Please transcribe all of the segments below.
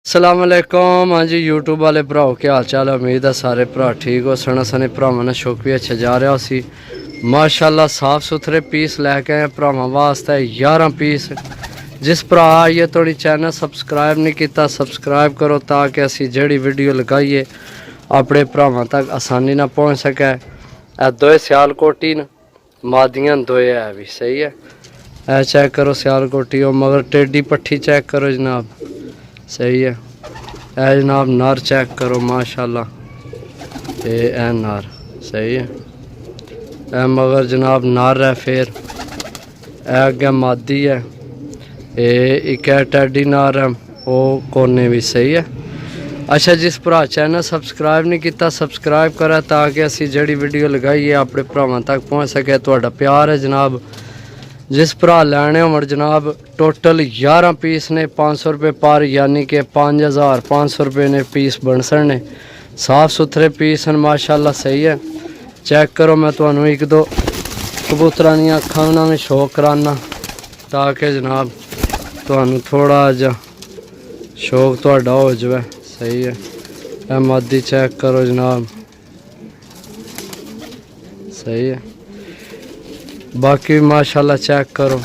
अस्सलाम वालेकुम। हाँ जी यूट्यूब वाले भराओ क्या हाल चाल है। उम्मीद है सारे भरा ठीक हो। सना सने भरावां ने शौक भी अच्छा जा रहा सी। माशाल्लाह साफ सुथरे पीस लैके आए भरावां वास्ते 11 पीस। जिस भरा आइए थोड़ी चैनल सबसक्राइब नहीं किया सबसक्राइब करो ताकि असी जड़ी वीडियो लगाइए अपने भरावां तक आसानी ना पहुँच सके। दो सियालकोटी न मादियां दो है भी सही है। ए चेक करो सियालकोटी हो मगर टेढ़ी पट्ठी चेक करो जनाब सही है। ए जनाब नार चेक करो माशाल्लाह ए नार सही है। ए मगर जनाब नार है फिर ए अगे मादी है एक टैडी नार है वो कोने भी सही है। अच्छा जिस भरा चैनल सबसक्राइब नहीं किया सबसक्राइब करा ताकि असी जड़ी वीडियो लगाइए अपने भरावां तक पहुँच सके। तुहाडा प्यार है जनाब। जिस भरा लैने हो जनाब टोटल 11 पीस ने 500 रुपये पर यानी कि 5500 रुपये ने पीस बन सकने। साफ सुथरे पीस हैं माशाल्लाह सही है। चेक करो मैं तुम्हें एक दो कबूतरां दी अखां में शो कराना ताकि जनाब तुम्हें थोड़ा जा शौक तुहाडा हो जाए सही है। ए मादी चेक करो जनाब सही है। बाकी माशाल्लाह चेक करो।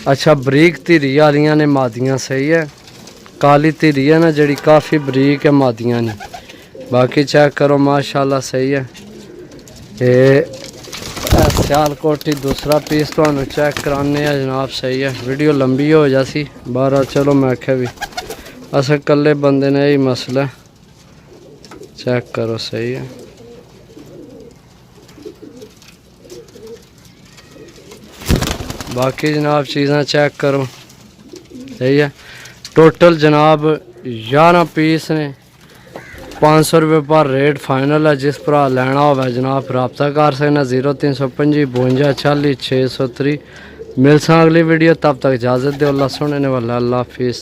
अच्छा बरीक धिरी वालियां ने मादियां सही है। काली धिरी है ना जड़ी काफ़ी बरीक है मादियां ने। बाकी चेक करो माशाल्लाह सही है। ये सियालकोटी दूसरा पीस तो चेक कराने जनाब सही है। वीडियो लंबी हो जासी बारह चलो मैं आख्या भी अस कल्ले बंदे ने यही मसला चेक करो सही है। बाकी जनाब चीज़ें चेक करो सही है। टोटल जनाब 11 पीस ने 500 रुपये पर रेट फाइनल है। जिस भरा लेना हो जनाब रबता कर सकना 0325 52 40 630। मिलसा अगली वीडियो तब तक इजाज़त दो। अल्लाह सुनने वाला अल्लाह हाफिज़।